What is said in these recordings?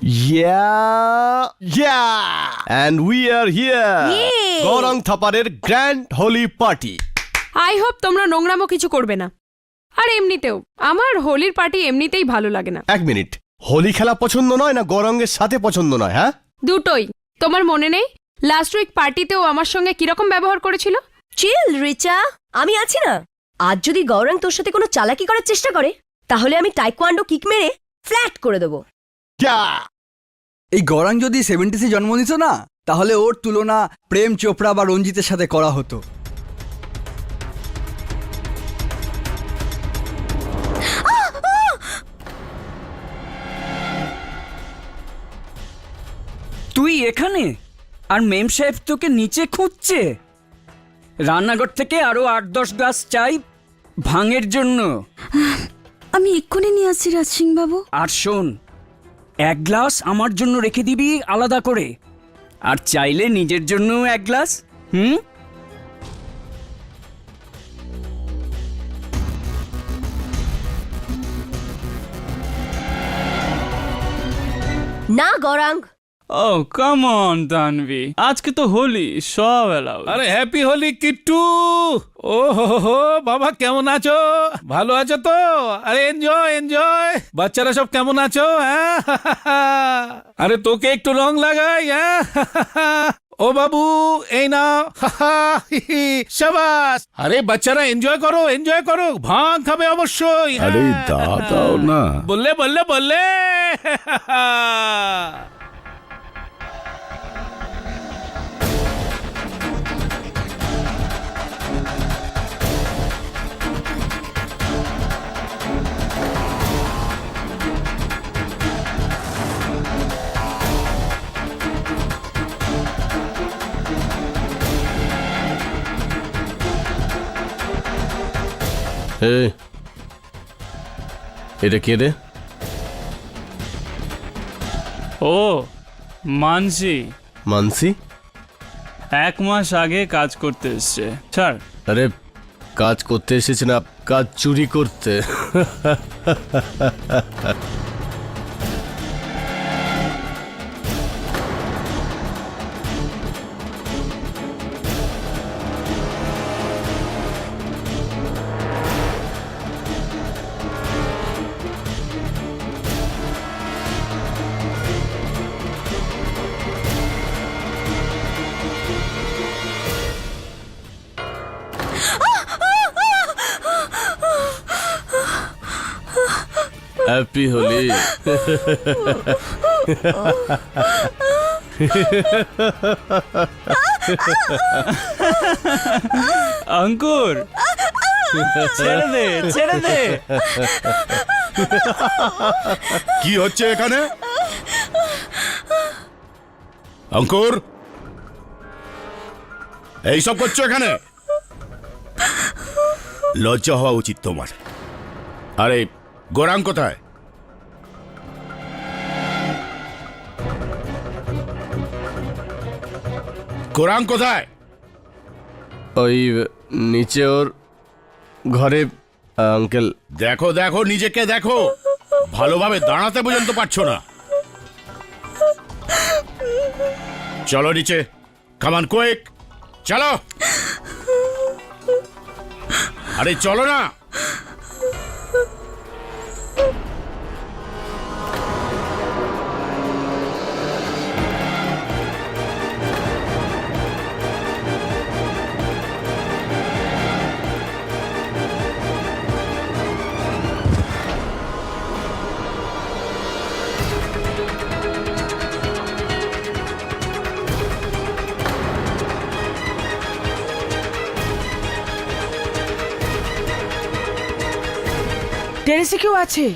Yeah, yeah, and we are here. Yay! Gaurang থাপারের grand Holi party. I hope তোমরা নোংরামো কিছু করবে না। আর এমনিতেও আমার হোলির পার্টি এমনিতেই ভালো লাগে না। এক মিনিট, হোলি খেলা পছন্দ নয় না গৌরাঙ্গের সাথে পছন্দ নয়? হ্যাঁ, দুটোই। তোমার মনে নেই লাস্ট উইক পার্টিতেও আমার সঙ্গে কিরকম ব্যবহার করেছিল? চিল রিচা, আমি আছি না। আজ যদি গৌরাং তোর সাথে কোনো চালাকি করার চেষ্টা করে তাহলে আমি টাইকোয়ান্ডো কিক মেরে ফ্ল্যাট করে দেবো। এই গৌরাং যদি 70s জন্ম নিত না তাহলে ওর তুলনা প্রেম চোপড়া বা রঞ্জিতের সাথে করা হতো। তুই এখানে আর মেম সাহেব তোকে নিচে খুঁজছে। রান্নাঘর থেকে আরো 8-10 গ্লাস চাই ভাঙের জন্য। আমি এক্ষুনি নিয়ে আসছি রাজ সিং বাবু। আর শোন, 1 গ্লাস আমার জন্য রেখে দিবি আলাদা করে, আর চাইলে নিজের জন্য 1 গ্লাস। না Gauranga, Oh, come on, Tanvi. আজকে তো হোলি, সব এলাও। আরে হ্যাপি হোলি কিট্টু। ও হো বাবা, কেমন আছো? ভালো আছো তো? আরে এনজয় এনজয়। বাচ্চারা সব কেমন আছো? হ্যাঁ, আরে তোকে একটু রং লাগাই। হ্যাঁ, ও বাবু এই নাও। শাবাশ। আরে বাচ্চারা এনজয় করো, এনজয় করো। ভাঙ খাবে অবশ্যই। আরে দাও না। বললে বললে বললে। এই, এটা কে রে? ও মানসি, মানসি? 1 মাস আগে কাজ করতে এসছে। ছাড়। আরে কাজ করতে এসেছে না, কাজ চুরি করতে। হ্যাপি হোলি। অঙ্কুর, ছেড়ে দে, ছেড়ে দে। কি হচ্ছে এখানে? অঙ্কুর, এইসব করছো এখানে? লজ্জা হওয়া উচিত তোমার। আরে গৌরাং কোথায়? গৌরাং কোথায়? ওই নিচে ওর ঘরে। আঙ্কেল দেখো দেখো, নিজেকে দেখো। ভালোভাবে দাঁড়াতে পর্যন্ত পারছো না। চলো নিচে, কামান কুইক, চলো। আরে চলো না। টেরেসে কেউ আছে?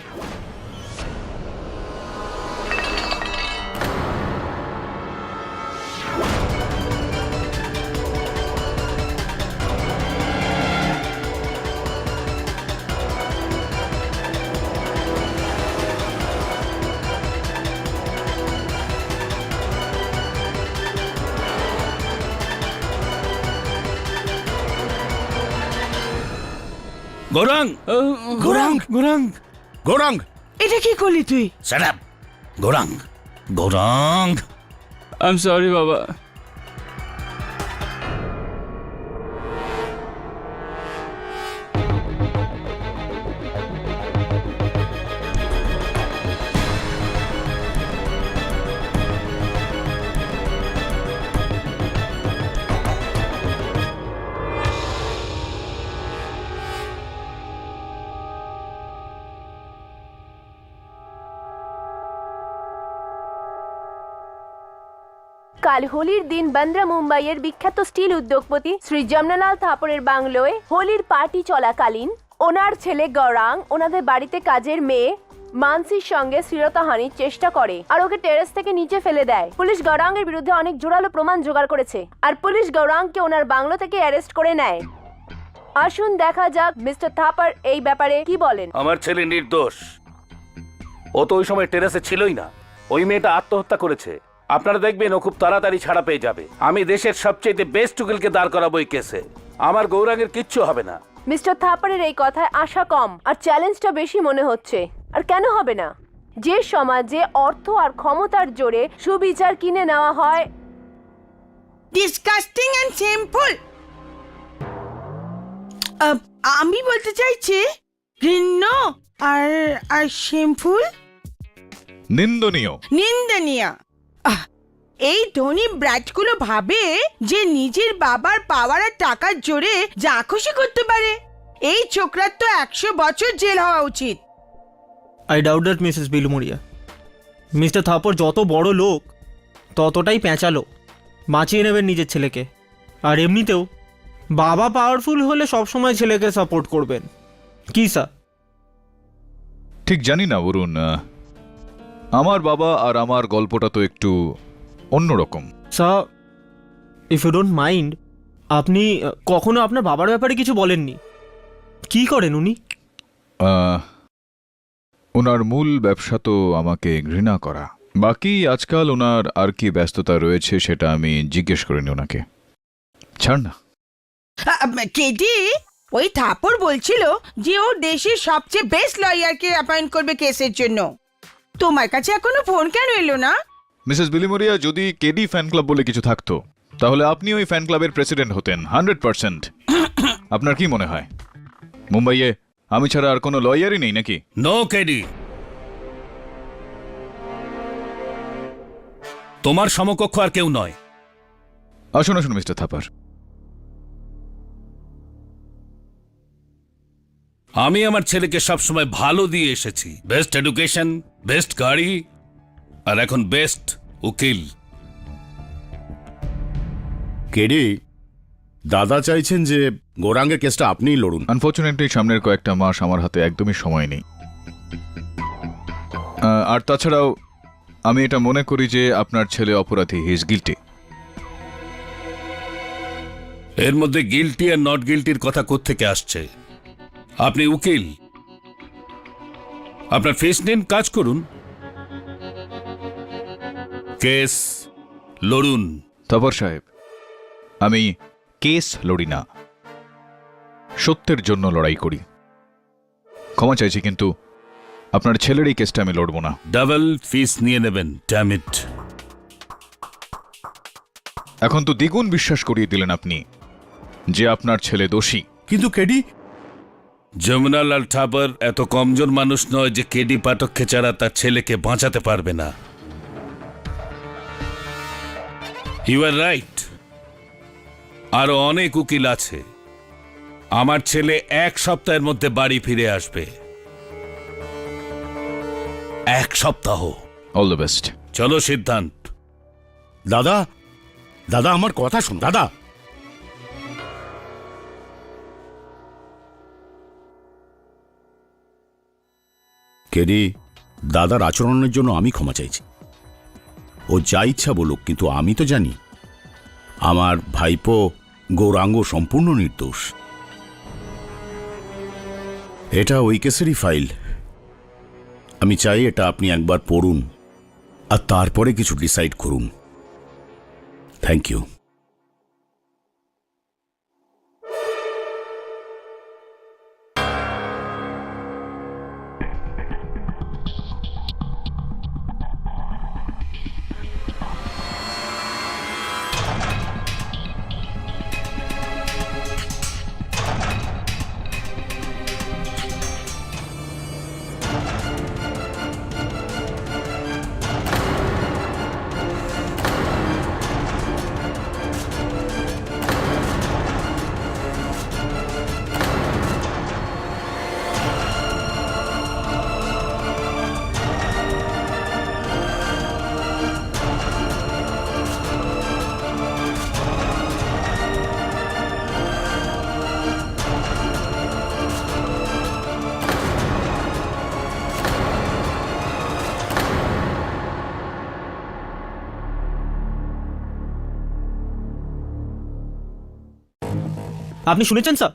গৌরাং, গৌরাং, গৌরাং, গৌরাং, এটা কি করলি তুই? Shut up. Gauranga, Gauranga, I am sorry বাবা। কাল হোলির দিন বান্দ্রা মুম্বাইয়ের বিখ্যাত স্টিল উদ্যোগপতি শ্রী যমনালাল থাপরের বাংলোয় হোলির পার্টি চলাকালীন ওনার ছেলে গৌরাং ওনাদের বাড়িতে কাজের মেয়ে মানসির সঙ্গে শ্লীলতাহানির চেষ্টা করে আর ওকে টেরেস থেকে নিচে ফেলে দেয়। পুলিশ গৌরাঙ্গের বিরুদ্ধে অনেক জোরালো প্রমাণ জোগাড় করেছে আর পুলিশ গৌরাঙ্গকে ওনার বাংলো থেকে অ্যারেস্ট করে নেয়। আসুন দেখা যাক মিস্টার থাপার এই ব্যাপারে কি বলেন। আমার ছেলে নির্দোষ, ও তো ওই সময় টেরেসে ছিলই না। ওই মেয়েটা আত্মহত্যা করেছে। আপনারা দেখবেন ও খুব তাড়াতাড়ি ছাড়া পেয়ে যাবে। আমি দেশের সবচেয়ে বেস্ট উকিলকে দাঁড় করাবো এই কেসে। আমার গৌরাঙ্গের কিচ্ছু হবে না। মিস্টার থাপারের এই কথায় আশা কম আর চ্যালেঞ্জটা বেশি মনে হচ্ছে। আর কেন হবে না? যে সমাজে অর্থ আর ক্ষমতার জোরে সুবিচার কিনে নেওয়া হয়। Disgusting and simple. আমি বলতে চাইছি ঘৃণ্য আর আর সিম্পল, নিন্দনীয়। নিন্দনীয়। এই ধনী ব্র্যাটগুলো ভাবে যে নিজের বাবার পাওয়ার আর টাকার জোরে যা খুশি করতে পারে। এই ছোকরার তো 100 বছর জেল হওয়া উচিত। I doubt that Mrs Bilimoria. Mister Thapar যত বড় লোক ততটাই পেঁচালো, বাঁচিয়ে নেবেন নিজের ছেলেকে। আর এমনিতেও বাবা পাওয়ারফুল হলে সবসময় ছেলেকে সাপোর্ট করবেন। কি স্যার? ঠিক জানি না বরুণ, আমার বাবা আর আমার গল্পটা তো একটু অন্যরকম। Sir, if you don't mind, আপনি কখনো আপনার বাবার ব্যাপারে কিছু বলেননি। কি করেন উনি? ওনার মূল ব্যবসা তো আমাকে ঘৃণা করা। বাকি আজকাল ওনার আর কি ব্যস্ততা রয়েছে সেটা আমি জিজ্ঞেস করিনি ওনাকে। ছাড় না। কেডি, ওই থাপর বলছিল যে ও দেশের সবচেয়ে বেস্ট লয়ারকে অ্যাপয়েন্ট করবে কেসের জন্য। তোমার কাছে এখনো ফোন কেন এলো না? মিসেস বিলিমরিয়া, যদি কেডি ফ্যান ক্লাব বলে কিছু থাকতো তাহলে আপনি ওই ফ্যান ক্লাবের প্রেসিডেন্ট হতেন 100%। আপনার কি মনে হয় মুম্বাইয়ে আমি ছাড়া আর কোনো লয়ারই নেই নাকি? নো কেডি, তোমার সমকক্ষ আর কেউ নয়। আসুন আসুন মিস্টার থাপার। আমি আমার ছেলেকে সবসময় ভালো দিয়ে এসেছি। বেস্ট এডুকেশন, বেস্ট গাড়ি, আর এখন বেস্ট উকিল। কেডি, দাদা চাইছেন যে গৌরাঙ্গের কেসটা আপনিই লড়ুন। আনফর্চুনেটলি সামনের কয়েকটা মাস আমার হাতে একদমই সময় নেই। আর তাছাড়াও আমি এটা মনে করি যে আপনার ছেলে অপরাধী, হি ইজ গিল্টি। এর মধ্যে গিল্টি আর নট গিল্টির কথা কোত্থেকে আসছে? আপনি উকিল, আপনার ফিস নিন, কাজ করুন, কেস লড়ুন। থাপার সাহেব, আমি কেস লড়ি না, সত্যের জন্য লড়াই করি। ক্ষমা চাইছি, কিন্তু আপনার ছেলের এই কেসটা আমি লড়ব না। ডাবল ফিস নিয়ে নেবেন, ড্যাম ইট। এখন তো দ্বিগুণ বিশ্বাস করিয়ে দিলেন আপনি যে আপনার ছেলে দোষী। কিন্তু কেডি, যমুনালাল ঠাকুর এত কমজোর মানুষ নয় যে কেডি পাঠককে ছাড়া তার ছেলেকে বাঁচাতে পারবে না। ইউ আর রাইট, আরো অনেক উকিল আছে। আমার ছেলে 1 সপ্তাহের মধ্যে বাড়ি ফিরে আসবে। 1 সপ্তাহ। All the best. চলো সিদ্ধান্ত। দাদা, দাদা আমার কথা শুন দাদা। কেডি, দাদার আচরণের জন্য আমি ক্ষমা চাইছি। ও যা ইচ্ছা বলুক, কিন্তু আমি তো জানি আমার ভাইপো গৌরাঙ্গ সম্পূর্ণ নির্দোষ। এটা ওই কেসেরই ফাইল। আমি চাই এটা আপনি একবার পড়ুন আর তারপরে কিছু ডিসাইড করুন। Thank you. আপনি শুনেছেন স্যার,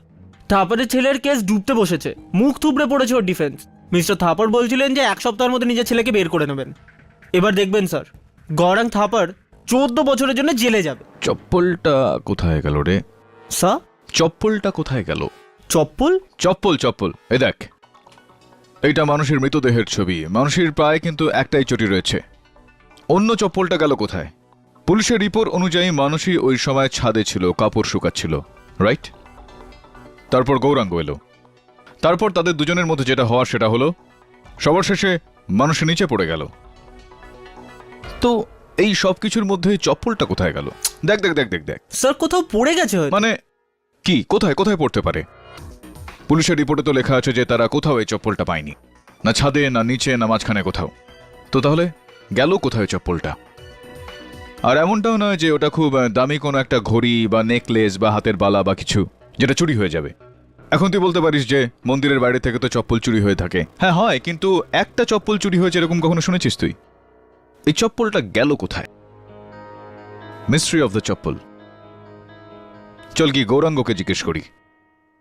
থাপারের ছেলের কেস ডুবতে বসেছে, মুখ থুবড়ে পড়েছে ওর ডিফেন্স। মিস্টার থাপার বলছিলেন যে 1 সপ্তাহের মধ্যে নিজের ছেলেকে বের করে নেবেন। এবার দেখবেন স্যার, গৌরাঙ্গ থাপার 14 বছরের জন্য জেলে যাবে। চপ্পলটা কোথায় গেল রে? স্যার, চপ্পলটা কোথায় গেল? চপ্পল? চপ্পল এই দেখ, এইটা মানুষের মৃতদেহের ছবি। মানুষের পায়ে কিন্তু একটাই চটি রয়েছে। অন্য চপ্পলটা গেল কোথায়? পুলিশের রিপোর্ট অনুযায়ী মানুষই ওই সময় ছাদে ছিল, কাপড় শুকাচ্ছিল, রাইট? তারপর গৌরাঙ্গ এলো। তারপর তাদের দুজনের মধ্যে যেটা হওয়ার সেটা হলো, সবার শেষে মানুষ নিচে পড়ে গেল। তো এই সব কিছুর মধ্যে চপ্পলটা কোথায় গেল? দেখ দেখ দেখ দেখ দেখ স্যার, কোথাও পড়ে গেছে হয়তো। মানে কি, কোথায় কোথায় পড়তে পারে? পুলিশের রিপোর্টে তো লেখা আছে যে তারা কোথাও এই চপ্পলটা পায়নি, না ছাদে, না নিচে, না মাঝখানে কোথাও। তো তাহলে গেল কোথায় চপ্পলটা? আর এমনটাও নয় যে ওটা খুব দামি কোনো একটা ঘড়ি বা নেকলেস বা হাতের বালা বা কিছু যেটা চুরি হয়ে যাবে। এখন তুই বলতে পারিস যে মন্দিরের বাইরে থেকে তো চপ্পল চুরি হয়ে থাকে। হ্যাঁ হয়, কিন্তু একটা চপ্পল চুরি হয়েছে এরকম কখনো শুনেছিস তুই? এই চপ্পলটা গেল কোথায়? মিস্ট্রি অফ দ্য চপ্পল। চল কি গৌরাঙ্গকে জিজ্ঞেস করি।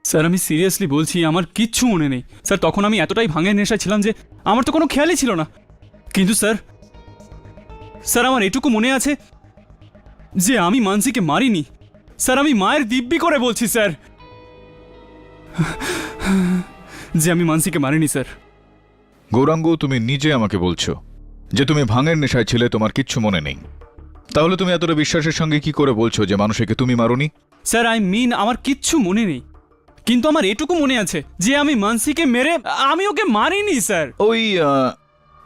স্যার আমি সিরিয়াসলি বলছি, আমার কিচ্ছু মনে নেই স্যার। তখন আমি এতটাই ভাঙের নেশায় ছিলাম যে আমার তো কোনো খেয়ালই ছিল না। কিন্তু স্যার স্যার আমার এটুকু মনে আছে যে আমি মানসিকে মারিনি স্যার। আমি মায়ের দিব্যি করে বলছি স্যার যে আমি মানসিকে মারিনি স্যার। গৌরাঙ্গ, তুমি নিজে আমাকে বলছো যে তুমি ভাঙের নেশায় ছিলে, তোমার কিচ্ছু মনে নেই। তাহলে তুমি এতটা বিশ্বাসের সঙ্গে কি করে বলছো যে মানুষকে তুমি মারোনি? স্যার আই মিন আমার কিচ্ছু মনে নেই, কিন্তু আমার এটুকু মনে আছে যে আমি মানসিকে মেরে আমি ওকে মারিনি স্যার। ওই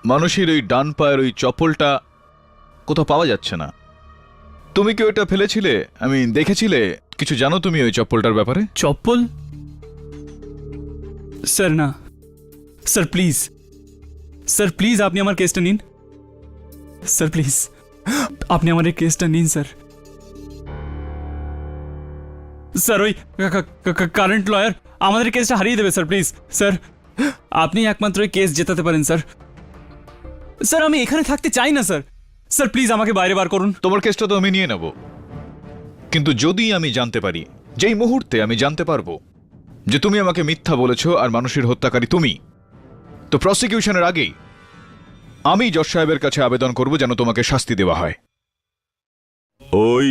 মানুষের ওই ডান পায়ের ওই চপ্পলটা কোথাও পাওয়া যাচ্ছে না। তুমি কি ওইটা ফেলেছিলে? আমি দেখেছিলে? কিছু জানো তুমি ওই চপ্পলটার ব্যাপারে? চপ্পল? স্যার না স্যার, প্লিজ স্যার, প্লিজ আপনি আমার কেসটা নিন স্যার, প্লিজ আপনি আমার এই কেসটা নিন স্যার। স্যার ওই কারেন্ট লয়ার আমাদের কেসটা হারিয়ে দেবে স্যার, প্লিজ স্যার আপনি একমাত্র এই কেস জেতাতে পারেন স্যার। স্যার আমি এখানে থাকতে চাই না স্যার। স্যার প্লিজ আমাকে বাইরে বার করুন। তোমার কেসটা তো আমি নিয়ে নেব, কিন্তু যদি আমি জানতে পারি, যেই মুহূর্তে আমি জানতে পারবো যে তুমি আমাকে মিথ্যা বলেছো আর মানুষের হত্যাকারী তুমি, তো প্রসিকিউশনের আগেই আমি জজ সাহেবের কাছে আবেদন করব যেন তোমাকে শাস্তি দেওয়া হয়। ওই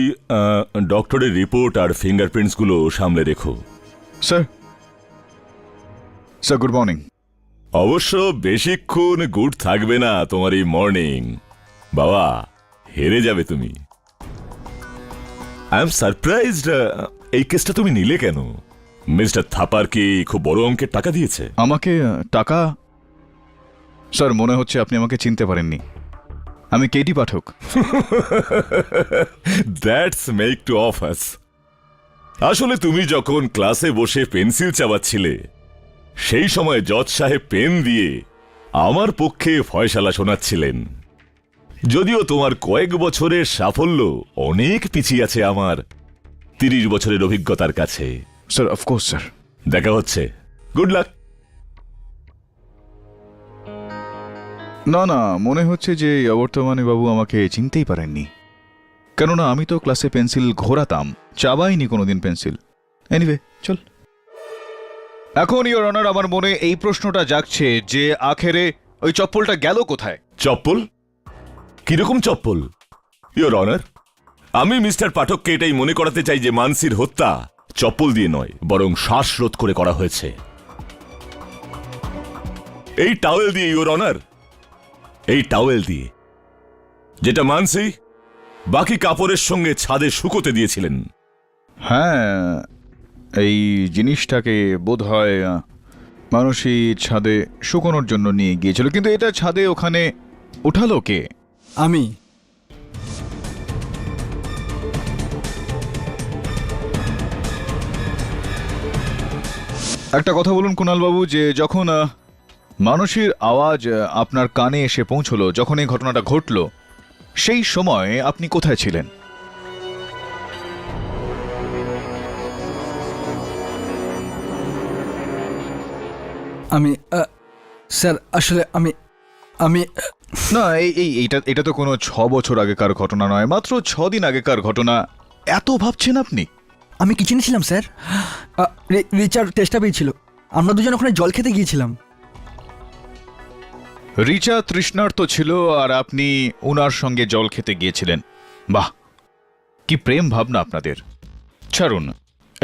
ডক্টরের রিপোর্ট আর ফিঙ্গারপ্রিন্টসগুলো সামলে রেখো। Sir sir good morning. অবশ্য বেশিক্ষণ গুড থাকবে না তোমার এই মর্নিং। বাবা, হেরে যাবে তুমি। আই এম সারপ্রাইজড, এই কেসটা তুমি নিলে কেন? মিস্টার থাপার কি খুব বড় অঙ্কের টাকা দিয়েছে? আমাকে টাকা? স্যার মনে হচ্ছে আপনি আমাকে চিনতে পারেননি। আমি Keti Pathak. That's make two of us. আসলে তুমি যখন ক্লাসে বসে পেন্সিল চাবাচ্ছিলে সেই সময় জজ সাহেব পেন দিয়ে আমার পক্ষে ফয়সালা শোনাচ্ছিলেন। যদিও তোমার কয়েক বছরের সাফল্য অনেক পিছিয়ে আছে আমার 30 বছরের অভিজ্ঞতার কাছে। Sir of course sir. দেখা হচ্ছে, গুড লাক। না না, মনে হচ্ছে যে অবর্তমানে বাবু আমাকে চিনতেই পারেননি, কেননা আমি তো ক্লাসে পেন্সিল ঘোরাতাম, চাবাইনি কোনোদিন পেন্সিল। এনিওয়ে চল। এখন ইওর অনার আমার মনে এই প্রশ্নটা জাগছে যে আখেরে ওই চপ্পলটা গেল কোথায়? চপ্পল? কিরকম চপ্পল? ইওর অনার, আমি মিস্টার পাঠককে এটাই মনে করাতে চাই যে মানসির হত্যা চপ্পল দিয়ে নয়, বরং শ্বাসরোধ করে করা হয়েছে। এই টাওয়েল দিয়ে ইওর অনার, এই টাওয়েল দিয়ে, যেটা মানসি বাকি কাপড়ের সঙ্গে ছাদে শুকোতে দিয়েছিলেন। হ্যাঁ, এই জিনিসটাকে বোধ হয় মানুষই ছাদে শুকোনোর জন্য নিয়ে গিয়েছিল, কিন্তু এটা ছাদে ওখানে উঠালো কে? আমি। একটা কথা বলুন কুণালবাবু, যে যখন মানুষের আওয়াজ আপনার কানে এসে পৌঁছলো, যখন এই ঘটনাটা ঘটলো, সেই সময় আপনি কোথায় ছিলেন? আমি স্যার আসলে আমি আমি না, এটা তো কোনো 6 বছর আগেকার ঘটনা নয়, মাত্র 6 দিন আগেকার ঘটনা। এত ভাবছেন আপনি? আমি কিচেনে ছিলাম স্যার। রিচার টেস্টটা পেয়েছিল, আমরা দুজন ওখানে জল খেতে গিয়েছিলাম। রিচা তৃষ্ণার্ত ছিল আর আপনি ওনার সঙ্গে জল খেতে গিয়েছিলেন। বাহ, কি প্রেম ভাবনা আপনাদের। ছাড়ুন,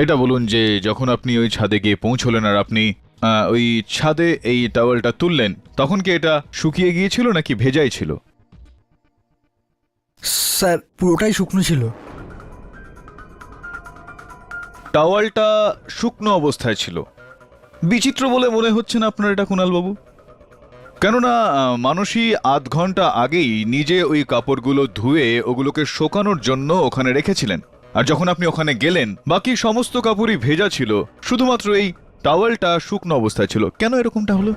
এটা বলুন যে যখন আপনি ওই ছাদে গিয়ে পৌঁছলেন আর আপনি ওই ছাদে এই টাওয়েলটা তুললেন, তখন কি এটা শুকিয়ে গিয়েছিল নাকি ভেজাই ছিল? স্যার পুরোটাই শুকনো ছিল। টাওয়ালটা শুকনো অবস্থায় ছিল। বিচিত্র বলে মনে হচ্ছে না আপনার এটা, কুণালবাবু? কেননা মানুষই আধ ঘন্টা আগেই নিজে ওই কাপড়গুলো ধুয়ে ওগুলোকে শোকানোর জন্য ওখানে রেখেছিলেন, আর যখন আপনি ওখানে গেলেন বাকি সমস্ত কাপড়ই ভেজা ছিল, শুধুমাত্র এই টাওয়েলটা শুকনো অবস্থায় ছিল। কেন এরকমটা হলো?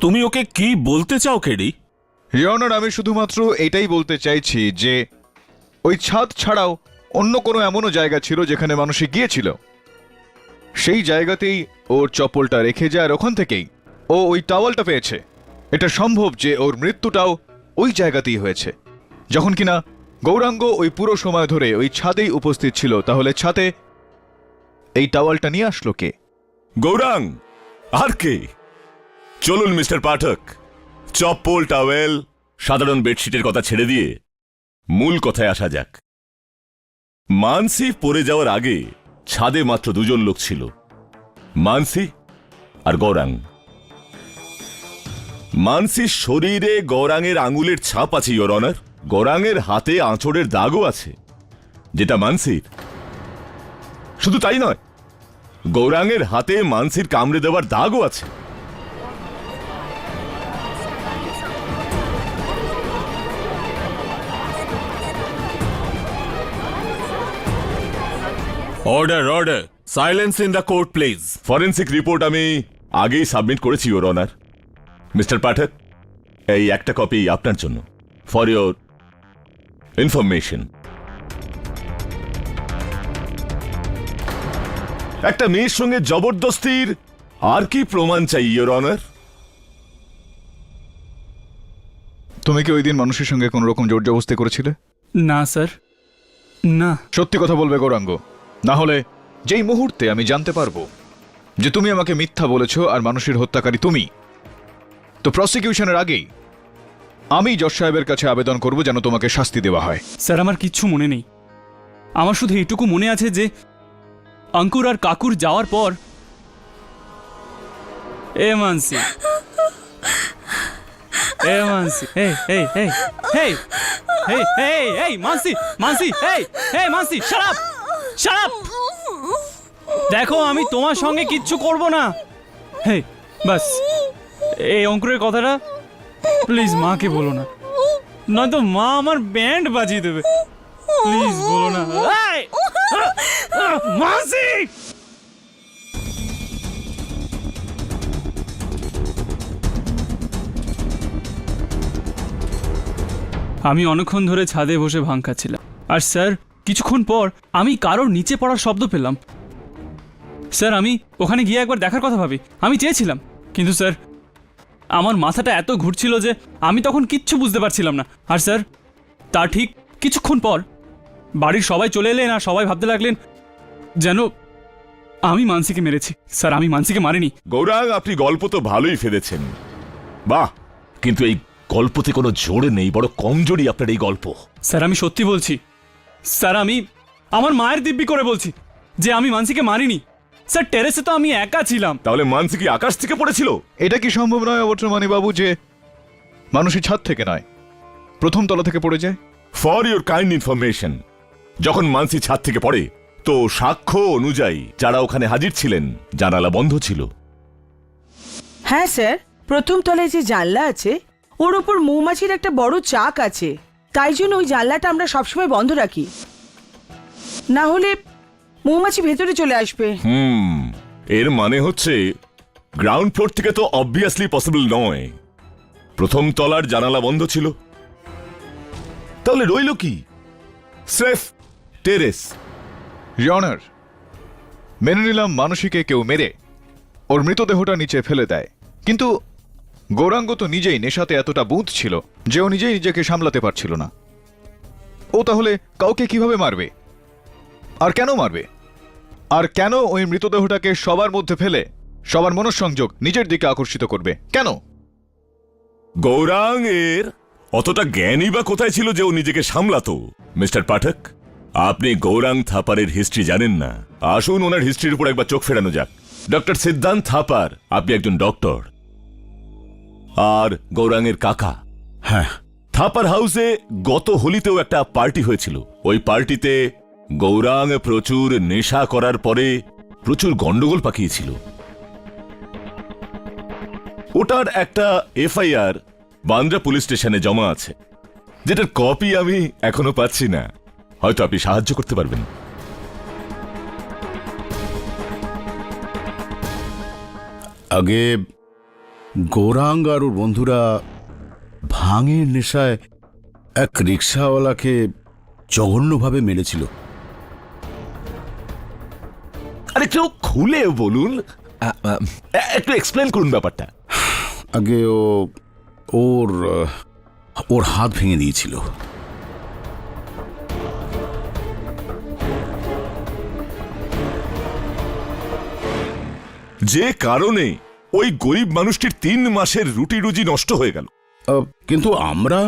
তুমি ওকে কি বলতে চাও কেডি? ইয়নার, আমি শুধুমাত্র এটাই বলতে চাইছি যে ওই ছাদ ছাড়াও অন্য কোনো এমনও জায়গা ছিল যেখানে মানুষই গিয়েছিল, সেই জায়গাতেই ওর চপ্পলটা রেখে যায় আর ওখান থেকেই ও ওই টাওয়ালটা পেয়েছে। এটা সম্ভব যে ওর মৃত্যুটাও ওই জায়গাতেই হয়েছে। যখন কিনা গৌরাঙ্গ ওই পুরো সময় ধরে ওই ছাদেই উপস্থিত ছিল, তাহলে ছাদে এই টাওয়ালটা নিয়ে আসলো কে? গৌরাং আর কে? চলুন মিস্টার পাঠক, চপ্পল, টাওয়েল, সাধারণ বেডশিটের কথা ছেড়ে দিয়ে মূল কথায় আসা যাক। মানসি পড়ে যাওয়ার আগে ছাদে মাত্র দুজন লোক ছিল, মানসি আর গৌরাং। মানসির শরীরে গৌরাঙের আঙুলের ছাপ আছে ইওর অনার। গৌরাঙের হাতে আঁচড়ের দাগও আছে, যেটা মানসির। শুধু তাই নয়, গৌরাঙের হাতে মানসির কামড়ে দেওয়ার দাগও আছে। Order, order, silence in the court please. Forensic report আমি আগেই সাবমিট করেছি ইওর অনার। মিস্টার পাঠক, এই একটা কপি আপনার জন্য, ফর ইওর ইনফরমেশন। একটা মেয়ের সঙ্গে জবরদস্তির আর কি প্রমাণ চাই ইওর অনার? তুমি কি ওই দিন মানুষের সঙ্গে কোনো রকম জোর জবস্তি করেছিলে? না স্যার, না। সত্যি কথা বলবে গৌরাঙ্গ, না হলে যেই মুহূর্তে আমি জানতে পারবো যে তুমি আমাকে মিথ্যা বলেছ আর মানুষের হত্যাকারী তুমি, তো প্রসিকিউশনের আগেই আমি জজ সাহেবের কাছে আবেদন করব যেন তোমাকে শাস্তি দেওয়া হয়। স্যার আমার কিচ্ছু মনে নেই। আমার শুধু এইটুকু মনে আছে যে অঙ্কুর আর কাকুর যাওয়ার পর মানসি, মানসি, মানসি, মানসি, মানসি, শাট আপ, শাট আপ। দেখো, আমি তোমার সঙ্গে কিচ্ছু করব না। বাস এই অঙ্কুরের কথাটা প্লিজ মাকে বলো না, নয়তো মা আমার ব্যান্ড বাজিয়ে দেবে। প্লিজ বলো না। মানসি, আমি অনেকক্ষণ ধরে ছাদে বসে ভাং খাচ্ছিলাম, আর স্যার কিছুক্ষণ পর আমি কারোর নিচে পড়ার শব্দ পেলাম। স্যার আমি ওখানে গিয়ে একবার দেখার কথা ভাবি, আমি চেয়েছিলাম, কিন্তু স্যার আমার মাথাটা এত ঘুরছিল যে আমি তখন কিচ্ছু বুঝতে পারছিলাম না। আর স্যার তার ঠিক কিছুক্ষণ পর বাড়ির সবাই চলে এলেন আর সবাই ভাবতে লাগলেন যেন আমি মানসিকে মেরেছি। স্যার আমি মানসিকে মারিনি। গৌরাং, আপনি গল্প তো ভালোই ফেলেছেন, বাহ, কিন্তু এই গল্পতে কোনো জোর নেই, বড় কমজোরি আপনার এই গল্প। স্যার আমি সত্যি বলছি, স্যার আমি আমার মায়ের দিব্যি করে বলছি যে আমি মানসিকে মারিনি। স্যার টেরেসে তো আমি একা ছিলাম। তাহলে মানসি কি আকাশ থেকে পড়েছিল? এটা কি সম্ভব নয় অবর্তমানী বাবু যে মানুষই ছাদ থেকে নয়, প্রথম তলা থেকে পড়ে যায়? ফর ইউর কাইন্ড ইনফরমেশন, যখন মানসি ছাদ থেকে পড়ে তো সাক্ষ্য অনুযায়ী যারা ওখানে হাজির ছিলেন জানালা বন্ধ ছিল। হ্যাঁ স্যার, প্রথম তলায় যে জানলা আছে ওর ওপর মৌমাছির একটা বড় চাক আছে, তাই জন্য ওই জানলাটা আমরা সবসময় বন্ধ রাখি, না হলে মৌমাছি ভেতরে চলে আসবে। এর মানে হচ্ছে গ্রাউন্ড ফ্লোর থেকে তো অবভিয়াসলি পসিবল নয়, প্রথম তলার জানালা বন্ধ ছিল, তাহলে রইল কি? স্রেফ টেরেস। ইয়নার, মেনে নিলাম মানসিকে কেউ মেরে ওর মৃতদেহটা নিচে ফেলে দেয়, কিন্তু গৌরাঙ্গ তো নিজেই নেশাতে এতটা বুঁদ ছিল যে ও নিজেই নিজেকে সামলাতে পারছিল না। ও তাহলে কাউকে কিভাবে মারবে? আর কেন মারবে? আর কেন ওই মৃতদেহটাকে সবার মধ্যে ফেলে সবার মনঃসংযোগ নিজের দিকে আকর্ষিত করবে? কেন? গৌরাঙ্গের অতটা জ্ঞানই বা কোথায় ছিল যে ও নিজেকে সামলাতো? মিস্টার পাঠক, আপনি গৌরাঙ্গ থাপারের হিস্ট্রি জানেন না। আসুন ওনার হিস্ট্রির উপর একবার চোখ ফেরানো যাক। ডক্টর সিদ্ধান্ত থাপার, আপনি একজন ডক্টর, আর গৌরাঙ্গের কাকা। হ্যাঁ, থাপার হাউসে গত হোলিতেও একটা পার্টি হয়েছিল। ওই পার্টিতে গৌরাঙ্গ প্রচুর নেশা করার পরে প্রচুর গন্ডগোল পাকিয়েছিল। ওটার একটা এফআইআর বান্দ্রা পুলিশ স্টেশনে জমা আছে, যেটার কপি আমি এখনো পাচ্ছি না। হয়তো আপনি সাহায্য করতে পারবেন। আগে গৌরাঙ্গ আর ওর বন্ধুরা ভাঙের নেশায় এক রিক্সাওয়ালাকে জঘন্যভাবে মেরেছিল। আরে কেউ খুলে বলুন, একটু এক্সপ্লেন করুন ব্যাপারটা। আগে ওর হাত ভেঙে দিয়েছিল। যে কারণে ওই গরিব মানুষটির 3 মাসের রুটি রুজি নষ্ট হয়ে গেল। কিন্তু আমরা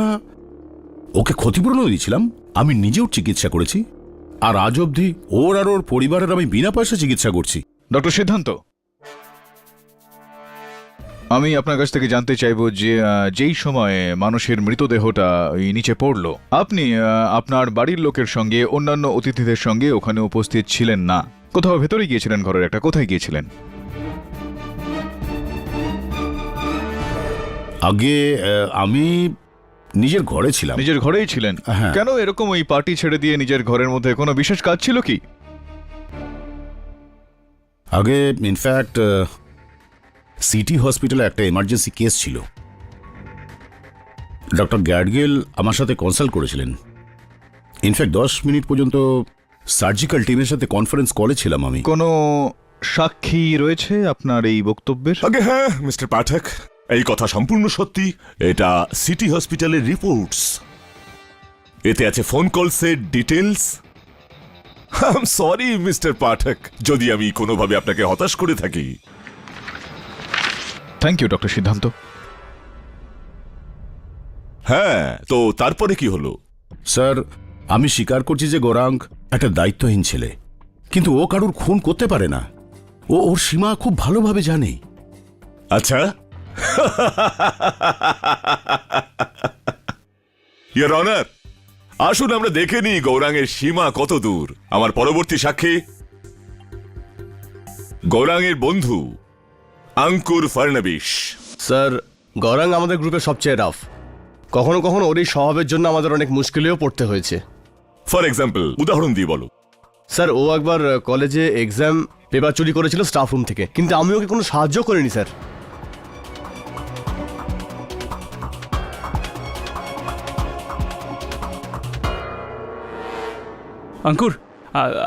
ওকে ক্ষতিপূরণও দিয়েছিলাম। আমি নিজেও চিকিৎসা করেছি, আর আজ অবধি ওর আর ওর পরিবারের আমি বিনা পয়সা চিকিৎসা করছি। ডক্টর সিদ্ধান্ত, আমি আপনার কাছ থেকে জানতে চাইবো যে যেই সময়ে মানুষের মৃতদেহটা ওই নিচে পড়লো, আপনি আপনার বাড়ির লোকের সঙ্গে অন্যান্য অতিথিদের সঙ্গে ওখানে উপস্থিত ছিলেন না। কোথাও ভেতরে গিয়েছিলেন ঘরের একটা, কোথায় গিয়েছিলেন? আগে আমি নিজের ঘরে ছিলাম। নিজের ঘরেই ছিলেন? হ্যাঁ। কেন এরকম ওই পার্টি ছেড়ে দিয়ে নিজের ঘরের মধ্যে কোনো বিশেষ কাজ ছিল কি? আগে ইনফ্যাক্ট সিটি হসপিটালে একটা এমার্জেন্সি কেস ছিল। ডক্টর গ্যাডগেল আমার সাথে কনসাল্ট করেছিলেন। ইনফ্যাক্ট 10 মিনিট পর্যন্ত সার্জিক্যাল টিমের সাথে কনফারেন্স কলে ছিলাম আমি। কোনো সাক্ষী রয়েছে আপনার এই বক্তব্যের? আগে হ্যাঁ মিস্টার পাঠক, এই কথা সম্পূর্ণ সত্যি। এটা সিটি হসপিটালের রিপোর্টস। এতে আছে ফোন কলসের details. I am sorry mister Pathak যদি আমি কোনোভাবে আপনাকে হতাশ করে থাকি। থ্যাংক ইউ ডক্টর সিদ্ধান্ত। হ্যাঁ, তো তারপরে কি হলো? স্যার, আমি স্বীকার করছি যে গৌরাঙ্গ একটা দায়িত্বহীন ছেলে, কিন্তু ও কারুর খুন করতে পারে না। ও ওর সীমা খুব ভালোভাবে জানে। আচ্ছা, ইয়োর অনার, আসুন আমরা দেখে নিই গৌরাঙ্গের সীমা কত দূর। আমার পরবর্তী সাক্ষী গৌরাঙ্গের বন্ধু আঙ্কুর ফার্নাবিশ। স্যার, গৌরাঙ্গ আমাদের গ্রুপের সবচেয়ে রাফ। কখনো কখনো ওর এই স্বভাবের জন্য আমাদের অনেক মুশকিলেও পড়তে হয়েছে। ফর এক্সাম্পল, উদাহরণ দিয়ে বলো। স্যার, ও একবার কলেজে এক্সাম পেপার চুরি করেছিল স্টাফ রুম থেকে, কিন্তু আমি ওকে কোনো সাহায্য করিনি স্যার।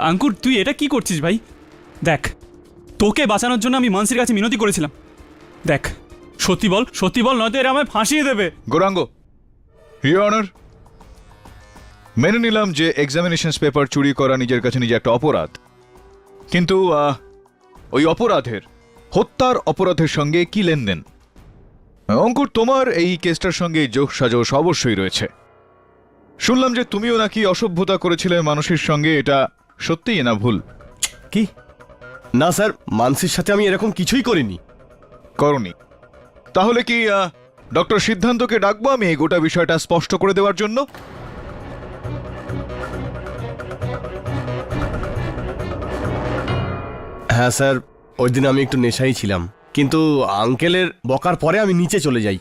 আঙ্কুর তুই এটা কি করছিস ভাই? দেখ, তোকে বাঁচানোর জন্য আমি মানসির কাছে মিনতি করেছিলাম। দেখ, সত্যি বল, নয়তো এরা আমায় ফাঁসিয়ে দেবে। গৌরাঙ্গ, ইয়োর অনার, মেনে নিলাম যে এক্সামিনেশনস পেপার চুরি করা নিজের কাছে নিজে একটা অপরাধ, কিন্তু ওই অপরাধের, হত্যার অপরাধের সঙ্গে কি লেনদেন? অঙ্কুর, তোমার এই কেসটার সঙ্গে যোগ সাজস অবশ্যই রয়েছে। শুনলাম যে তুমিও নাকি অসভ্যতা করেছিলে মানুষের সঙ্গে, এটা সত্যিই না ভুল? কি না স্যার, মানসির সাথে আমি এরকম কিছুই করিনি। করনি? তাহলে কি ডক্টর সিদ্ধান্তকে ডাকবো আমি এই গোটা বিষয়টা স্পষ্ট করে দেওয়ার জন্য? হ্যাঁ স্যার, ওই দিন আমি একটু নেশাই ছিলাম, কিন্তু আঙ্কেলের বকার পরে আমি নিচে চলে যাই।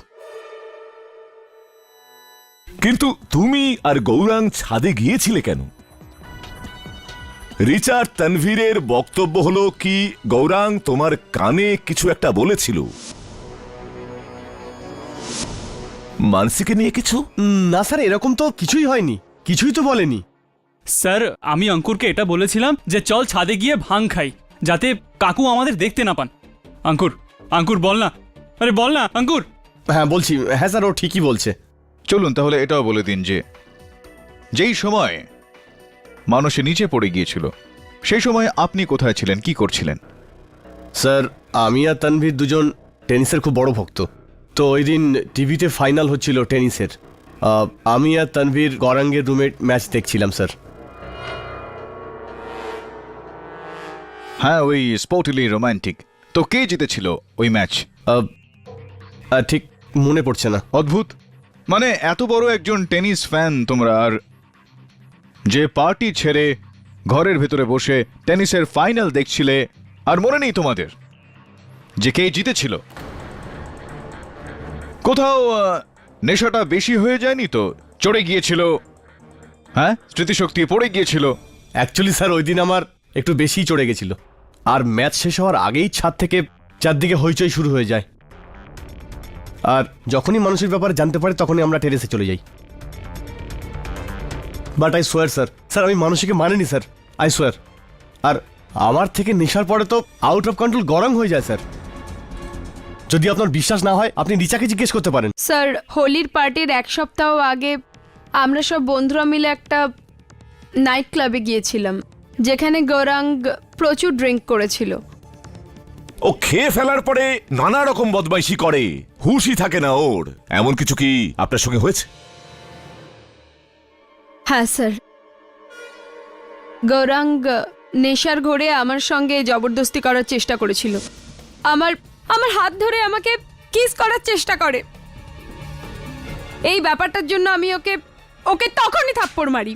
কিন্তু তুমি আর গৌরাঙ্গ ছাদে গিয়েছিলে কেন? রিচার্ড তানভীরের বক্তব্য হলো কি গৌরাঙ্গ তোমার কানে কিছু একটা বলেছিল, মানসিকে নিয়ে কিছু? না স্যার, এরকম তো কিছুই হয়নি, কিছুই তো বলেনি। স্যার, আমি অঙ্কুরকে এটা বলেছিলাম যে চল ছাদে গিয়ে ভাং খাই, যাতে কাকু আমাদের দেখতে না পান। আঙ্কুর বল না, আরে বল না আঙ্কুর। হ্যাঁ বলছি, হ্যাঁ স্যার ও ঠিকই বলছে। চলুন তাহলে এটাও বলে দিন যে যেই সময় মানুষে নিচে পড়ে গিয়েছিল সেই সময় আপনি কোথায় ছিলেন, কি করছিলেন? স্যার আমি আর তানভীর দুজন টেনিসের খুব বড় ভক্ত। তো ওই দিন টিভিতে ফাইনাল হচ্ছিল টেনিসের। আমি আর তানভীর গৌরাঙ্গের রুমে ম্যাচ দেখছিলাম স্যার। হ্যাঁ, ওই স্পোর্টলি রোমান্টিক। তো কে জিতেছিল ওই ম্যাচ? ঠিক মনে পড়ছে না। অদ্ভুত, মানে এত বড় একজন টেনিস ফ্যান তোমরা, আর যে পার্টি ছেড়ে ঘরের ভেতরে বসে টেনিসের ফাইনাল দেখছিলে, আর মনে নেই তোমাদের যে কে জিতেছিল? কোথাও নেশাটা বেশি হয়ে যায়নি তো? চড়ে গিয়েছিল? হ্যাঁ, স্মৃতিশক্তি পড়ে গিয়েছিল? অ্যাকচুয়ালি স্যার ওই দিন আমার একটু বেশিই চড়ে গেছিল, আর ম্যাচ শেষ হওয়ার আগেই ছাদ থেকে চারদিকে হইচই শুরু হয়ে যায়। আর যখনই মানুষের ব্যাপারে জানতে পারে তখনই আমরা টেরেসে চলে যাই। But I swear sir, sir আমি মানুষকে মানিনি স্যার, আই সোয়ার। আর আমার থেকে নেশার পরে তো আউট অফ কন্ট্রোল গরম হয়ে যায় স্যার। যদি আপনার বিশ্বাস না হয় আপনি রিচাকে জিজ্ঞেস করতে পারেন। স্যার, হোলির পার্টির এক সপ্তাহ আগে আমরা সব বন্ধুরা মিলে একটা নাইট ক্লাবে গিয়েছিলাম, যেখানে গৌরাঙ্গ প্রচুর ড্রিঙ্ক করেছিল। ও খেয়ে ফেলার পরে নানা রকম বদমাইশি করে, হুশই থাকে না ওর। এমন কিছু কি আপনার সঙ্গে হয়েছে? হ্যাঁ স্যার, গৌরাঙ্গ নেশার ঘোরে আমার সঙ্গে জবরদস্তি করার চেষ্টা করেছিল। আমার আমার হাত ধরে আমাকে কিস করার চেষ্টা করে। এই ব্যাপারটার জন্য আমি ওকে ওকে তখনই থাপ্পড় মারি।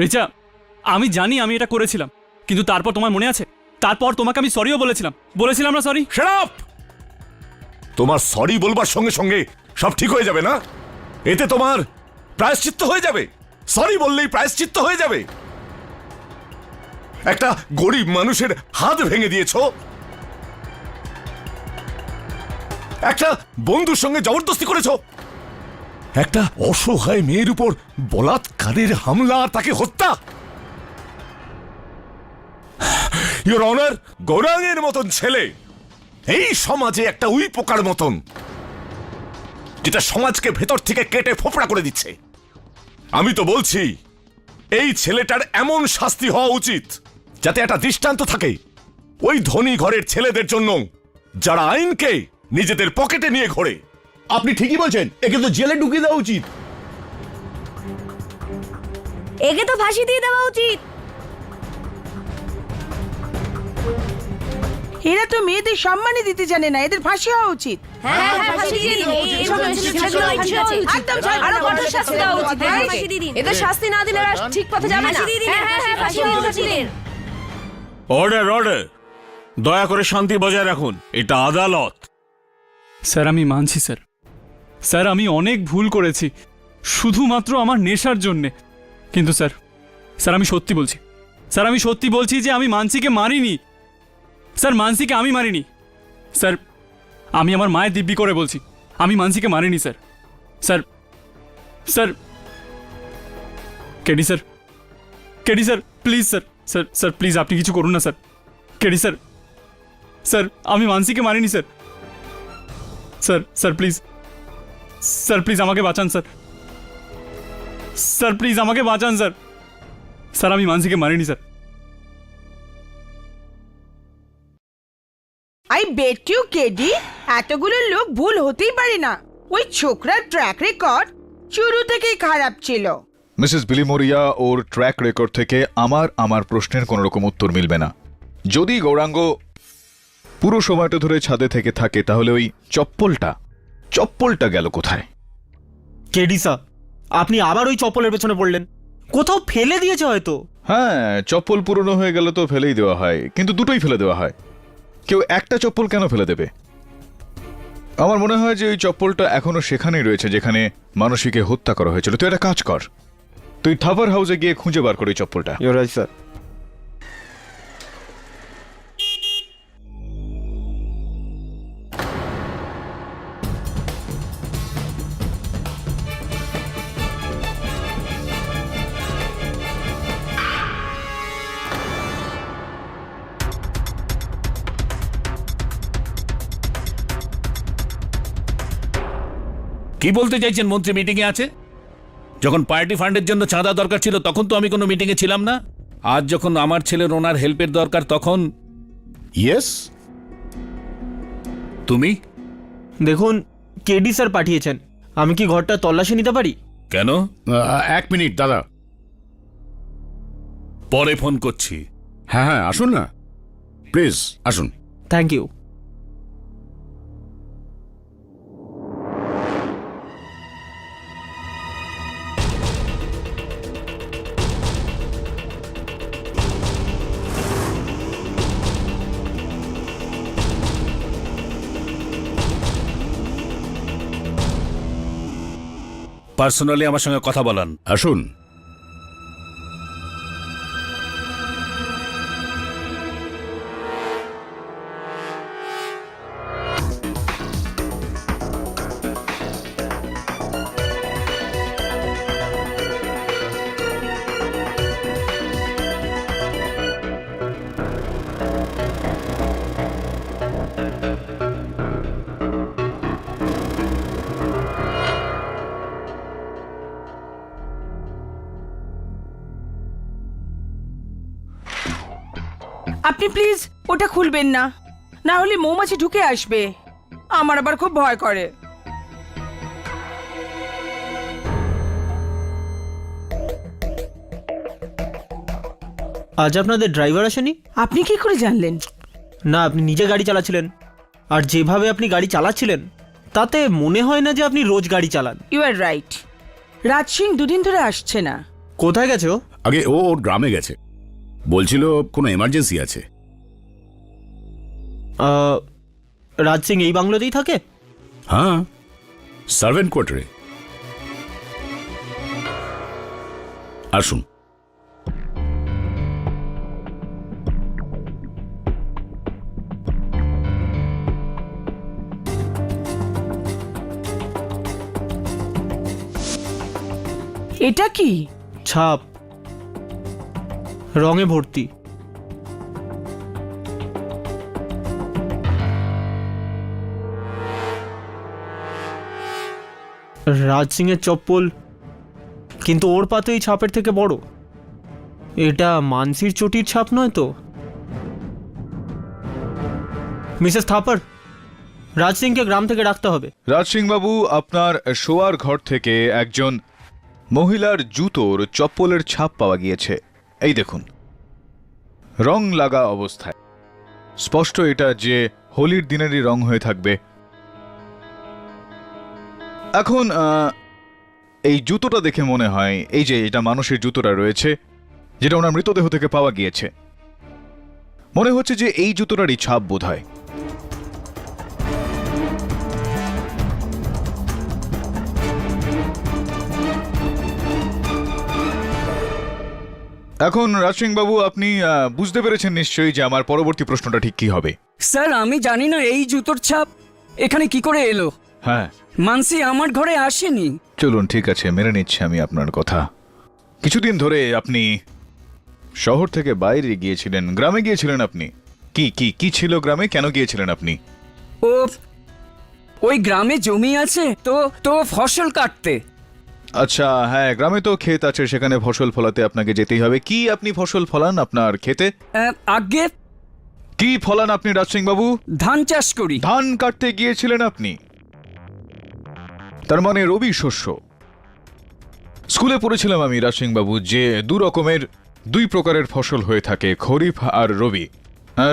রিচা, আমি জানি আমি এটা করেছিলাম, কিন্তু তারপর তোমার মনে আছে? তারপর তোমাকে আমি সরিও বলেছিলাম না সরি? Shut up! তোমার সরি বলবার সঙ্গে সঙ্গে সব ঠিক হয়ে যাবে না? এতে তোমার প্রায়শ্চিত্ত হয়ে যাবে। সরি বললেই প্রায়শ্চিত্ত হয়ে যাবে। একটা গরিব মানুষের হাত ভেঙে দিয়েছো, একটা বন্ধুর সঙ্গে জবরদস্তি করেছো, একটা অসহায় মেয়ের উপর বলাৎকারের হামলা, তাকে হত্যা। ইওর অনার, গৌরাঙ্গের মতন ছেলে এই সমাজে একটা উই পোকার মতন, যেটা সমাজকে ভেতর থেকে কেটে ফোপড়া করে দিচ্ছে। আমি তো বলছি এই ছেলেটার এমন শাস্তি হওয়া উচিত যাতে একটা দৃষ্টান্ত থাকে ওই ধনী ঘরের ছেলেদের জন্য, যারা আইনকে নিজেদের পকেটে নিয়ে ঘোরে। আপনি ঠিকই বলছেন, একে তো জেলে ঢুকিয়ে দেওয়া উচিত। একে তো ফাঁসি দিয়ে দেওয়া উচিত। এরা তো মেয়েদের সম্মানই দিতে জানে না, এদের ফাঁসি হওয়া উচিত। হ্যাঁ হ্যাঁ, ফাঁসি দিয়ে দিন। একদম আরো কঠোর শাস্তি দেওয়া উচিত। ফাঁসি দিয়ে দিন। এদের শাস্তি না দিলে এরা ঠিক পথে যাবে না। হ্যাঁ হ্যাঁ হ্যাঁ, ফাঁসি দিন। অর্ডার অর্ডার, দয়া করে শান্তি বজায় রাখুন, এটা আদালত। স্যার আমি মানছি স্যার, স্যার আমি অনেক ভুল করেছি শুধুমাত্র আমার নেশার জন্যে। কিন্তু স্যার স্যার আমি সত্যি বলছি, স্যার আমি সত্যি বলছি যে আমি মানসিকে মারিনি। স্যার মানসিকে আমি মারিনি স্যার, আমি আমার মায়ের দিব্যি করে বলছি আমি মানসিকে মারিনি sir. Sir sir KD sir, KD sir please sir, sir sir please আপনি কিছু করুন না স্যার। কেডি স্যার, স্যার আমি মানসিকে মারিনি sir. Sir sir please, sir please আমাকে বাঁচান স্যার, স্যার প্লিজ আমাকে বাঁচান স্যার। স্যার আমি মানসিকে মারিনি sir. I bet you KD, এতগুলো লোক ভুল হতেই পারে না। ওই ছোকরার ট্র্যাক রেকর্ড শুরু থেকেই খারাপ ছিল। মিসেস বিলিমোরিয়া, ওর ট্র্যাক রেকর্ড থেকে আমার প্রশ্নের কোনো রকম উত্তর মিলবে না। যদি গৌরাঙ্গ পুরো সময়টা ধরে ছাদে থেকে থাকে তাহলে ওই চপ্পলটা গেল কোথায়? কেডি স্যার, আপনি আবার ওই চপ্পলের পেছনে পড়লেন। কোথাও ফেলে দিয়েছে হয়তো। হ্যাঁ, চপ্পল পুরনো হয়ে গেল তো ফেলেই দেওয়া হয়, কিন্তু দুটোই ফেলে দেওয়া হয়। কেউ একটা চপ্পল কেন ফেলে দেবে? আমার মনে হয় যে ওই চপ্পলটা এখনো সেখানেই রয়েছে যেখানে মানসীকে হত্যা করা হয়েছিল। তুই একটা কাজ কর, তুই থাপার হাউসে গিয়ে খুঁজে বার কর ওই চপ্পলটা। Your right sir. কি বলতে চাইছেন মন্ত্রী মিটিং এ আছে? যখন পার্টি ফান্ডের জন্য চাঁদা দরকার ছিল তখন তো আমি কোনো মিটিং এ ছিলাম না। আজ যখন আমার ছেলের ওনার হেল্পের দরকার তখন ইয়েস। তুমি দেখুন, কেডি স্যার পাঠিয়েছেন, আমি কি ঘরটা তল্লাশি নিতে পারি? কেন? 1 মিনিট দাদা। পরে ফোন করছি। হ্যাঁ হ্যাঁ, আসুন না প্লিজ, আসুন। Thank you. পার্সোনালি আমার সঙ্গে কথা বলান। আসুন। আপনি প্লিজ ওটা খুলবেন না, না হলে মৌমাছি ঢুকে আসবে। আমার আবার খুব ভয় করে। আজ আপনাদের ড্রাইভার আসেনি? আপনি কি করে জানলেন? না, আপনি নিজে গাড়ি চালাচ্ছিলেন, আর যেভাবে আপনি গাড়ি চালাচ্ছিলেন তাতে মনে হয় না যে আপনি রোজ গাড়ি চালান। You are right. Raj Singh দুদিন ধরে আসছে না। কোথায় গেছে ও? আগে ও ওর গ্রামে গেছে, বলছিল কোনো এমার্জেন্সি আছে। রাজ সিং এই বাংলোতেই থাকে? হ্যাঁ, সার্ভেন্ট কোয়ার্টারে। আসুন। এটা কি? ছাপ, রঙে ভর্তি। রাজ সিং এর চপ্পল, কিন্তু ওর পা তো এই ছাপের থেকে বড়। এটা মানসির চটির ছাপ নয় তো? মিসেস থাপার, রাজ সিংকে গ্রাম থেকে ডাকতে হবে। রাজ সিং বাবু, আপনার শোয়ার ঘর থেকে একজন মহিলার জুতোর চপ্পলের ছাপ পাওয়া গিয়েছে। এই দেখুন, রং লাগা অবস্থায়। স্পষ্ট এটা যে হোলির দিনেরই রং হয়ে থাকবে। এখন এই জুতোটা দেখে মনে হয় এই যে এটা মানুষের জুতোটা রয়েছে, যেটা ওনার মৃতদেহ থেকে পাওয়া গিয়েছে, মনে হচ্ছে যে এই জুতোটারই ছাপ বোধ হয়। এখন রাজ সিং বাবু, আপনি বুঝতে পেরেছেন নিশ্চয়ই যে আমার পরবর্তী প্রশ্নটা ঠিক কি হবে। স্যার, আমি জানি না এই জুতোর ছাপ এখানে কি করে এলো। হ্যাঁ, মানসি আমার ঘরে আসেনি। চলুন, ঠিক আছে, মেনে নিচ্ছি আমি আপনার কথা। কিছুদিন ধরে আপনি শহর থেকে বাইরে গিয়েছিলেন, গ্রামে গিয়েছিলেন আপনি। কি কি কি ছিল গ্রামে? কেন গিয়েছিলেন আপনি? ও, ওই গ্রামে জমি আছে তো তো ফসল কাটতে। আচ্ছা, হ্যাঁ, গ্রামে তো ক্ষেত আছে, সেখানে ফসল ফলাতে আপনাকে যেতেই হবে। কি আপনি ফসল ফলান আপনার ক্ষেতে? আগে কি ফলান আপনি রাজ সিং বাবু? ধান চাষ করি। ধান কাটতে গিয়েছিলেন আপনি? তার মানে রবি শস্য। স্কুলে পড়েছিলাম আমি রাজ সিং বাবু যে দুই প্রকারের ফসল হয়ে থাকে, খরিফ আর রবি।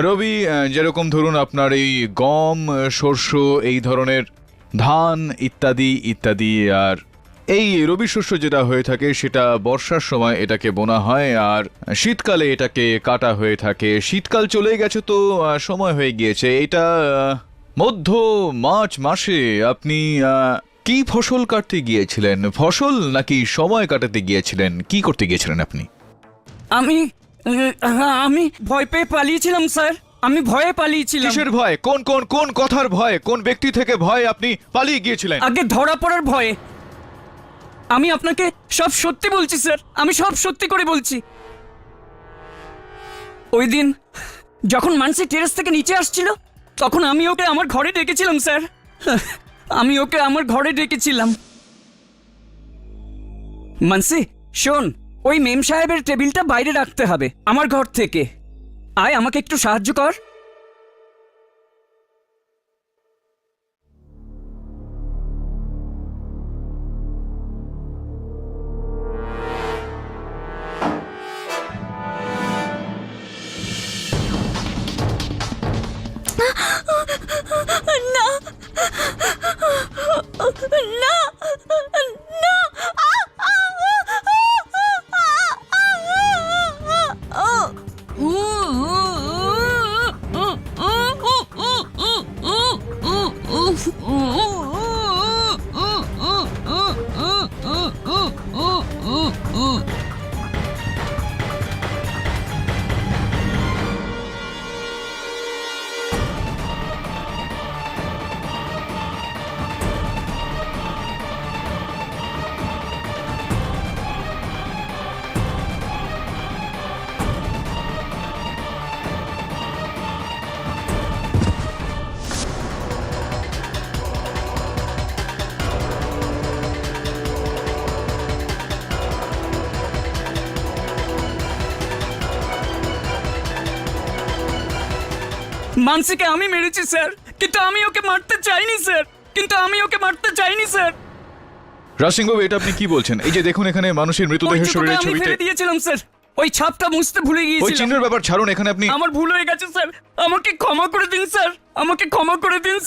রবি যেরকম ধরুন আপনার এই গম, শস্য, এই ধরনের ধান ইত্যাদি ইত্যাদি। আর এই রবি শস্য যেটা হয়ে থাকে সেটা বর্ষার সময় এটাকে বোনা হয়, আর শীতকালে এটাকে কাটা হয়ে থাকে। শীতকাল চলে গেছে তো সময় হয়ে গিয়েছে। এটা মধ্য মার্চ মাসে আপনি কি ফসল কাটতে গিয়েছিলেন? ফসল নাকি সময় কাটাতে গিয়েছিলেন? কি করতে গিয়েছিলেন আপনি? আমি ভয় পেয়ে পালিয়েছিলাম স্যার। আমি ভয়ে পালিয়েছিলাম। কিসের ভয়? কোন কোন কোন কথার ভয়? কোন ব্যক্তি থেকে ভয় আপনি পালিয়ে গিয়েছিলেন? আগে ধরা পড়ার ভয়ে। আমি আপনাকে সব সত্যি বলছি স্যার, আমি সব সত্যি করে বলছি। ওই দিন যখন মানসি টেরেস থেকে নিচে আসছিল তখন আমি ওকে আমার ঘরে ডেকেছিলাম স্যার। আমি ওকে আমার ঘরে ডেকেছিলাম। মানসি শোন, ওই মেম সাহেবের টেবিলটা বাইরে রাখতে হবে আমার ঘর থেকে। আয়, আমাকে একটু সাহায্য কর। না না না মানসিকে আমি মেরেছি স্যার, কিন্তু আমি ওকে মারতে চাইনি স্যার, স্যার। রাজ সিং বাবু, এটা আপনি কি বলছেন? এই যে দেখুন, এখানে মানুষের ওই মৃতদেহের জুতোটা শরীরের আমি ছবিতে ফেলে দিয়েছিলাম স্যার, ওই ছাপটা মুছতে ভুলে ওই গিয়েছিলাম। চিহ্নের ব্যাপার ছাড়ুন, এখানে আপনি আমার ভুল হয়ে গেছে স্যার, আমাকে ক্ষমা করে দিন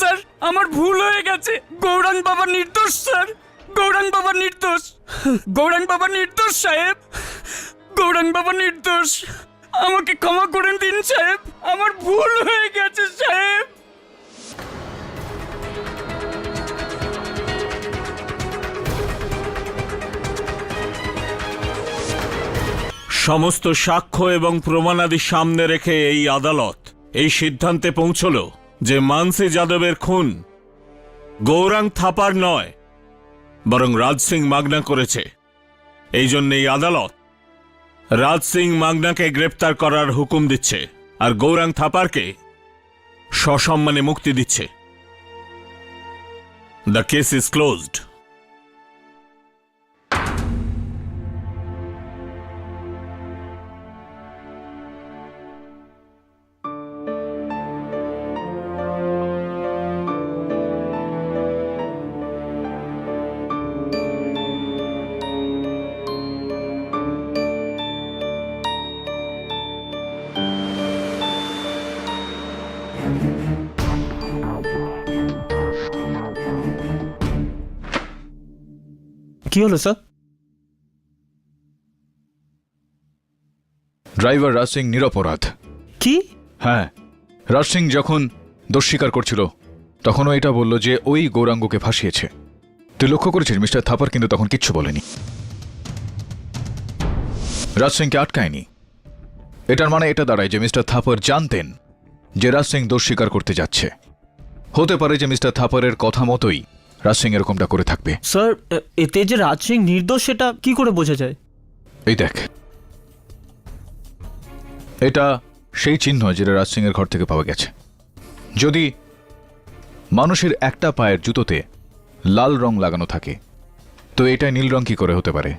স্যার, আমার ভুল হয়ে গেছে। গৌরাঙ্গ বাবা নির্দোষ স্যার, গৌরাঙ্গ বাবা নির্দোষ সাহেব, গৌরাঙ্গ বাবা নির্দোষ। আমাকে ক্ষমা করে দিন সাহেব, আমার ভুল হয়ে গেছে সাহেব। সমস্ত সাক্ষ্য এবং প্রমাণাদি সামনে রেখে এই আদালত এই সিদ্ধান্তে পৌঁছল যে মানসি যাদবের খুন গৌরাঙ্গ থাপার নয়, বরং রাজ সিং মাগনা করেছে। এই জন্য এই আদালত রাজ সিং মাগনাকে গ্রেপ্তার করার হুকুম দিচ্ছে আর গৌরাঙ্গ থাপারকে সসম্মানে মুক্তি দিচ্ছে। The case is closed. কি হলো স্যার? ড্রাইভার রাজ সিং নিরপরাধ। কি? হ্যাঁ, রাজ সিং যখন দোষ স্বীকার করছিল তখনও এটা বলল যে ওই গৌরাঙ্গকে ফাঁসিয়েছে। তুই লক্ষ্য করেছিস মিস্টার থাপার কিন্তু তখন কিচ্ছু বলেনি, রাজ সিংকে আটকায়নি। এটার মানে এটা দাঁড়ায় যে মিস্টার থাপার জানতেন যে রাজ সিং দোষ স্বীকার করতে যাচ্ছে। হতে পারে যে মিস্টার থাপারের কথা মতোই রাজ সিং এরকমটা করে থাকবে। স্যার, এতে যে রাজ সিং নির্দোষ সেটা কি করে বোঝা যায়? এই দেখ, এটা সেই চিহ্ন যেটা রাজ সিং এর ঘর থেকে পাওয়া গেছে। যদি মানুষের একটা পায়ের জুতোতে লাল রং লাগানো থাকে তো এটা নীল রং কি করে হতে পারে?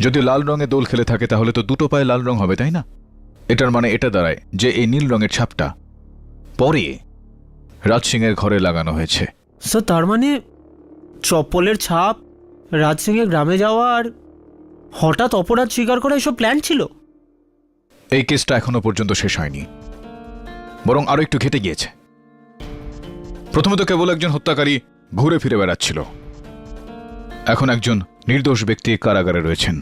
যদি লাল রঙে দোল খেলে থাকে তাহলে তো দুটো পায়ে লাল রং হবে, তাই না? এটার মানে এটা দাঁড়ায় যে এই নীল রঙের ছাপটা পরে রাজ সিং এর ঘরে লাগানো হয়েছে। স্যার, তার মানে চপ্পলের ছাপ, রাজ সিংয়ের গ্রামে যাওয়া আর হঠাৎ অপরাধ স্বীকার করা এসব প্ল্যান ছিল? এই কেসটা এখনো পর্যন্ত শেষ হয়নি, বরং আরো একটু ঘেটে গিয়েছে। প্রথমে তো কেবল একজন হত্যাকারী ঘুরে ফিরে বেড়াচ্ছিল, এখন একজন নির্দোষ ব্যক্তি কারাগারে রয়েছেন।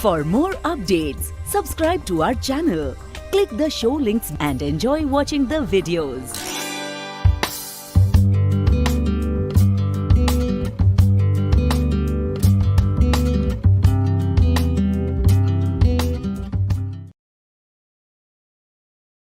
For more updates, subscribe to our channel, click the show links and enjoy watching the videos.